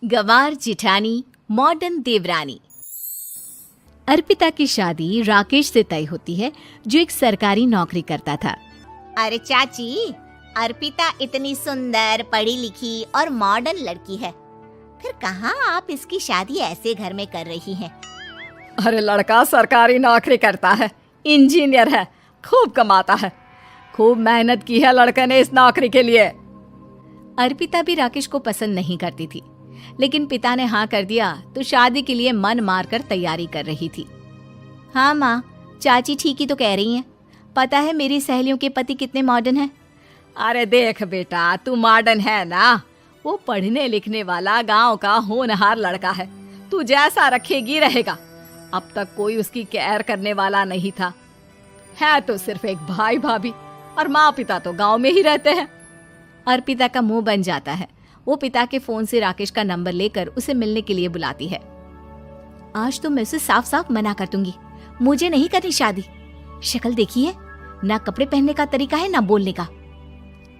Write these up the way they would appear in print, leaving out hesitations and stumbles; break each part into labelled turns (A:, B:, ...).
A: गंवार जिठानी modern देवरानी। अर्पिता की शादी राकेश से तय होती है, जो एक सरकारी नौकरी करता था।
B: अरे चाची, अर्पिता इतनी सुंदर, पढ़ी लिखी और मॉडर्न लड़की है, फिर कहाँ आप इसकी शादी ऐसे घर में कर रही हैं?
C: अरे लड़का सरकारी नौकरी करता है, इंजीनियर है, खूब कमाता है, खूब मेहनत की है लड़के ने इस नौकरी के लिए।
A: अर्पिता भी राकेश को पसंद नहीं करती थी, लेकिन पिता ने हाँ कर दिया तो शादी के लिए मन मारकर तैयारी कर रही थी। हाँ माँ, चाची ठीक ही तो कह रही हैं। पता है मेरी सहेलियों के पति कितने मॉडर्न हैं।
C: अरे देख बेटा, तू मॉडर्न है ना, वो पढ़ने लिखने वाला गांव का होनहार लड़का है, तू जैसा रखेगी रहेगा। अब तक कोई उसकी केयर करने वाला नहीं था, है तो सिर्फ एक भाई भाभी, और माँ पिता तो गांव में ही रहते हैं।
A: अर्पिता का मुंह बन जाता है। वो पिता के फोन से राकेश का नंबर लेकर उसे मिलने के लिए बुलाती है। आज तो मैं उसे साफ साफ मना कर दूंगी, मुझे नहीं करनी शादी। शक्ल देखी है ना, कपड़े पहनने का तरीका है ना बोलने का।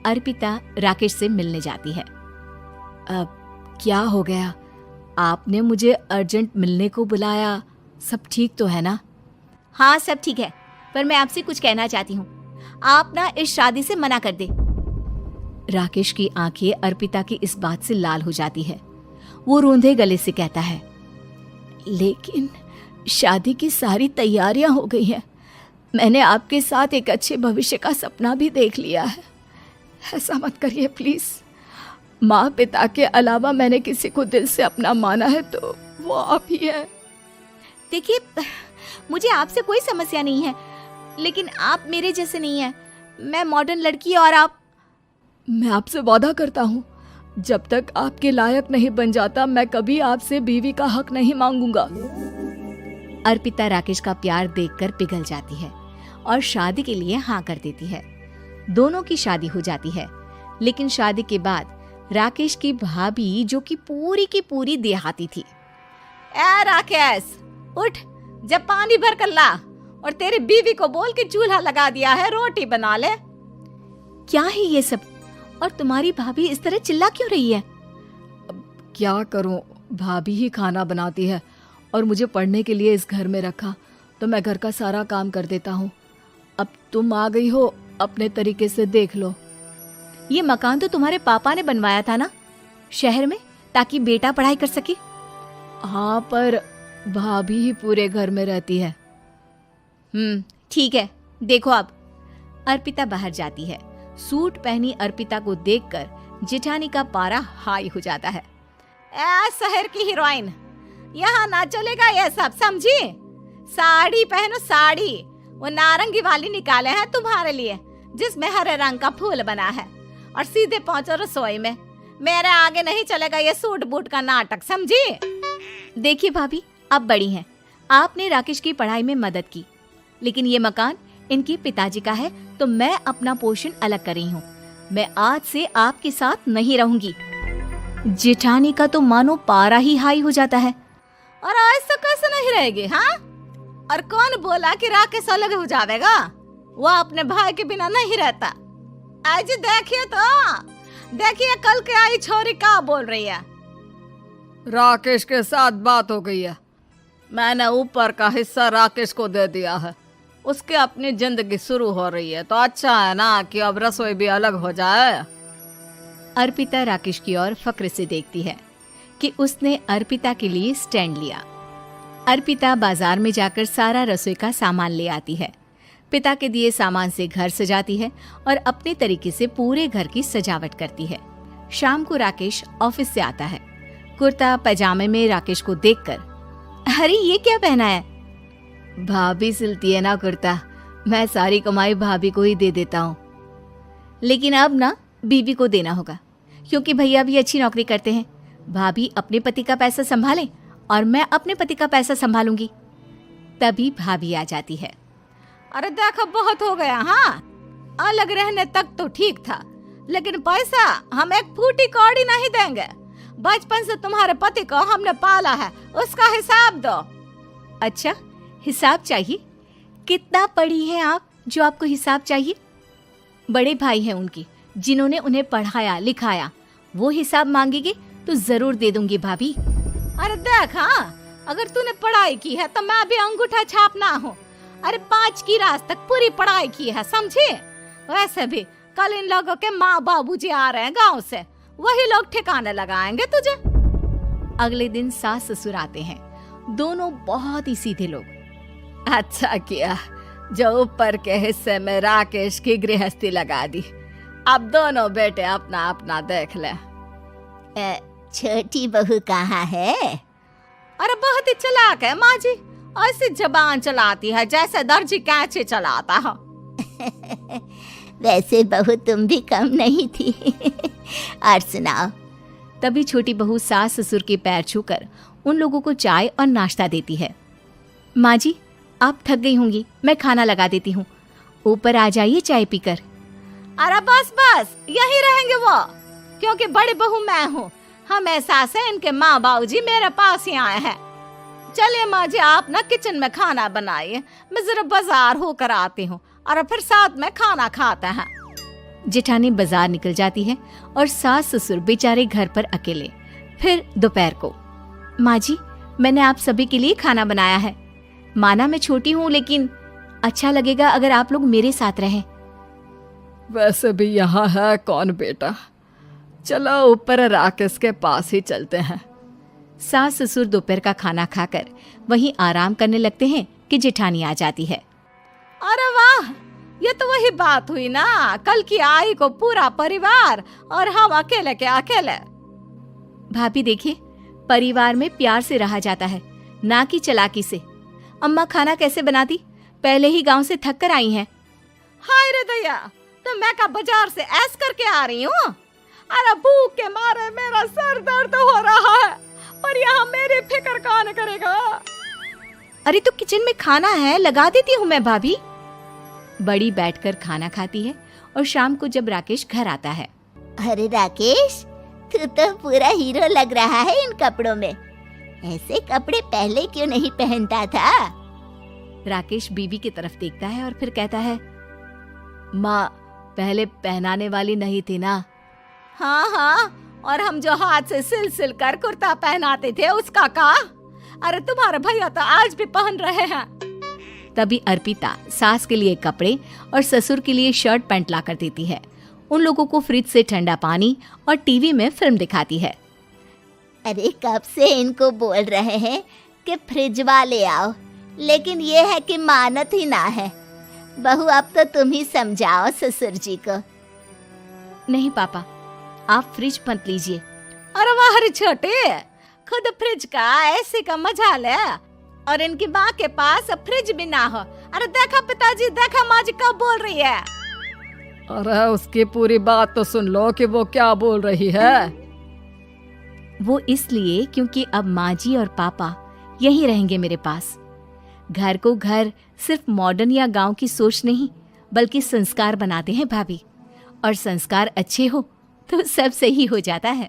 A: अर्पिता राकेश से मिलने जाती है।
C: अब क्या हो गया, आपने मुझे अर्जेंट मिलने को बुलाया, सब ठीक तो है ना?
A: हाँ सब ठीक है, पर मैं आपसे कुछ कहना चाहती हूँ। आप ना इस शादी से मना कर दे। राकेश की आंखें अर्पिता की इस बात से लाल हो जाती है। वो रूंधे गले से कहता है, लेकिन शादी की सारी तैयारियां हो गई हैं। मैंने आपके साथ एक अच्छे भविष्य का सपना भी देख लिया है। ऐसा मत करिए प्लीज। माँ पिता के अलावा मैंने किसी को दिल से अपना माना है तो वो आप ही है। देखिए, मुझे आपसे कोई समस्या नहीं है, लेकिन आप मेरे जैसे नहीं हैं। मैं मॉडर्न लड़की और आप। मैं आपसे वादा करता हूँ, जब तक आपके लायक नहीं बन जाता मैं कभी आपसे बीवी का हक नहीं मांगूंगा। अर्पिता राकेश का प्यार देखकर पिघल जाती है और शादी के लिए हाँ कर देती है। दोनों की शादी हो जाती है, लेकिन शादी के बाद राकेश की भाभी, जो कि पूरी की पूरी देहाती थी।
C: ए राकेश, उठ, जब पानी भर कर ला और तेरी बीवी को बोल के चूल्हा लगा दिया है, रोटी बना ले।
A: क्या है ये सब, और तुम्हारी भाभी इस तरह चिल्ला क्यों रही है?
C: क्या करूं, भाभी ही खाना बनाती है और मुझे पढ़ने के लिए इस घर में रखा, तो मैं घर का सारा काम कर देता हूँ। अब तुम आ गई हो, अपने तरीके से देख लो।
A: ये मकान तो तुम्हारे पापा ने बनवाया था ना शहर में, ताकि बेटा पढ़ाई कर सके।
C: हाँ, पर भाभी ही पूरे घर में रहती है।
A: ठीक है, देखो अब। अर्पिता बाहर जाती है। सूट पहनी अर्पिता को देखकर जेठानी का पारा हाई हो जाता है।
C: ए शहर की हीरोइन, यहाँ ना चलेगा ये सब, समझी? साड़ी पहनो, साड़ी। वो नारंगी वाली निकाले हैं तुम्हारे लिए, जिसमें हरे रंग का फूल बना है, और सीधे पहुंचो रसोई में। मेरे आगे नहीं चलेगा ये सूट बूट का नाटक, समझी?
A: देखिए भाभी, आप बड़ी हैं, आपने राकेश की पढ़ाई में मदद की, लेकिन ये मकान इनके पिताजी का है, तो मैं अपना पोर्शन अलग कर रही हूँ। मैं आज से आपके साथ नहीं रहूंगी। जेठानी का तो मानो पारा ही हाई हो जाता है।
C: और ऐसा कैसे नहीं रहेगी? हाँ, और कौन बोला कि राकेश अलग हो जाएगा? वो अपने भाई के बिना नहीं रहता। आज देखिए तो, देखिए कल के आई छोरी क्या बोल रही है। राकेश के साथ बात हो गई है, मैंने ऊपर का हिस्सा राकेश को दे दिया है, उसकी अपनी जिंदगी शुरू हो रही है, तो अच्छा है ना कि अब रसोई भी अलग हो जाए।
A: अर्पिता राकेश की ओर फक्र से देखती है कि उसने अर्पिता के लिए स्टैंड लिया। अर्पिता बाजार में जाकर सारा रसोई का सामान ले आती है। पिता के दिए सामान से घर सजाती है और अपने तरीके से पूरे घर की सजावट करती है। शाम को राकेश ऑफिस से आता है। कुर्ता पैजामे में राकेश को देखकर, अरे ये क्या पहना है? भाभी सिलती है ना कुर्ता, मैं सारी कमाई भाभी को ही दे देता हूँ। लेकिन अब ना बीवी को देना होगा, क्योंकि भैया भी अच्छी नौकरी करते हैं। भाभी अपने पति का पैसा संभाले और मैं अपने पति का पैसा संभालूंगी। तभी भाभी आ जाती है।
C: अरे देखो, बहुत हो गया। हाँ, अलग रहने तक तो ठीक था, लेकिन पैसा हम एक फूटी कौड़ी नहीं देंगे। बचपन से तुम्हारे पति को हमने पाला है, उसका हिसाब दो।
A: अच्छा, हिसाब चाहिए? कितना पढ़ी हैं आप जो आपको हिसाब चाहिए? बड़े भाई हैं उनकी, जिन्होंने उन्हें पढ़ाया लिखाया, वो हिसाब मांगेंगे तो जरूर दे दूंगी भाभी।
C: अरे देख, हाँ, अगर तूने पढ़ाई की है तो मैं भी अंगूठा छापना हूँ। अरे 5 की क्लास तक पूरी पढ़ाई की है, समझे? वैसे भी कल इन लोगों के माँ बाबूजी आ रहे हैं गांव से, वही लोग ठिकाने लगाएंगे तुझे।
A: अगले दिन सास ससुर आते हैं, दोनों बहुत ही सीधे लोग।
C: अच्छा किया जो ऊपर के हिस्से में राकेश की गृहस्थी लगा दी। अब दोनों बेटे अपना अपना देख ले।
B: छोटी बहू कहाँ है?
C: अरे बहुत ही चालाक है माँ जी, ऐसी जबान चलाती है जैसे दर्जी कैंची चलाता है।
B: वैसे बहू तुम भी कम नहीं थी। और सुनाओ।
A: तभी छोटी बहू सास ससुर के पैर छूकर उन लोगों को चाय और नाश्ता देती है। माँ जी, आप थक गई होंगी, मैं खाना लगा देती हूँ, ऊपर आ जाइए चाय पीकर।
C: अरे बस बस, यही रहेंगे वो, क्योंकि बड़ी बहू मैं हूँ। हमेशा से इनके माँ बाबूजी मेरे पास ही आए हैं। चलिए माँ जी, आप ना किचन में खाना बनाइए, मैं जरा बाजार होकर आती हूँ और फिर साथ में खाना खाते हैं।
A: जेठानी बाजार निकल जाती है और सास ससुर बेचारे घर पर अकेले। फिर दोपहर को, माँ जी, मैंने आप सभी के लिए खाना बनाया है। माना मैं छोटी हूँ, लेकिन अच्छा लगेगा अगर आप लोग मेरे साथ रहें।
C: वैसे भी यहाँ है कौन बेटा, चलो ऊपर राकेश के पास ही चलते हैं।
A: सास ससुर दोपहर का खाना खाकर वहीं आराम करने लगते हैं कि जेठानी आ जाती है।
C: अरे वाह, ये तो वही बात हुई ना, कल की आई को पूरा परिवार और हम अकेले के अकेले।
A: भाभी देखिए, परिवार में प्यार से रहा जाता है, ना कि चालाकी से। अम्मा खाना कैसे बनाती, पहले ही गांव से थक कर आई हैं।
C: हाय रे दया, तो मैं का बाजार से ऐस करके आ रही हूँ। अरे भूख के मारे मेरा सर दर्द हो रहा है, और यहाँ मेरी फिक्र कौन करेगा?
A: अरे तो किचन में खाना है, लगा देती हूँ मैं भाभी। बड़ी बैठकर खाना खाती है और शाम को जब राकेश घर आता है।
B: अरे राकेश, तू तो पूरा हीरो लग रहा है इन कपड़ों में। ऐसे कपड़े पहले क्यों नहीं पहनता था?
A: राकेश बीवी की तरफ देखता है और फिर कहता है, माँ पहले पहनाने वाली नहीं थी ना।
C: हाँ हाँ, और हम जो हाथ से सिल कर कुर्ता पहनाते थे उसका का? अरे तुम्हारे भैया तो आज भी पहन रहे हैं।
A: तभी अर्पिता सास के लिए कपड़े और ससुर के लिए शर्ट पैंट ला कर देती है। उन लोगों को फ्रिज से ठंडा पानी और टीवी में फिल्म दिखाती है।
B: अरे कब से इनको बोल रहे हैं कि फ्रिज वाले आओ, लेकिन ये है कि मानत ही ना है। बहू, अब तो तुम ही समझाओ ससुर जी को।
A: नहीं पापा, आप फ्रिज मत लीजिए।
C: अरे वाह रे छोटे, खुद फ्रिज का ऐसे का मजा ले, और इनकी माँ के पास फ्रिज भी ना हो। अरे देखा पिताजी, देखा माँ जी कब बोल रही है। अरे उसकी पूरी बात तो सुन लो कि वो क्या बोल रही है।
A: वो इसलिए क्योंकि अब माँ जी और पापा यहीं रहेंगे मेरे पास। घर को घर सिर्फ मॉडर्न या गांव की सोच नहीं, बल्कि संस्कार बनाते हैं भाभी, और संस्कार अच्छे हो तो सब सही हो जाता है।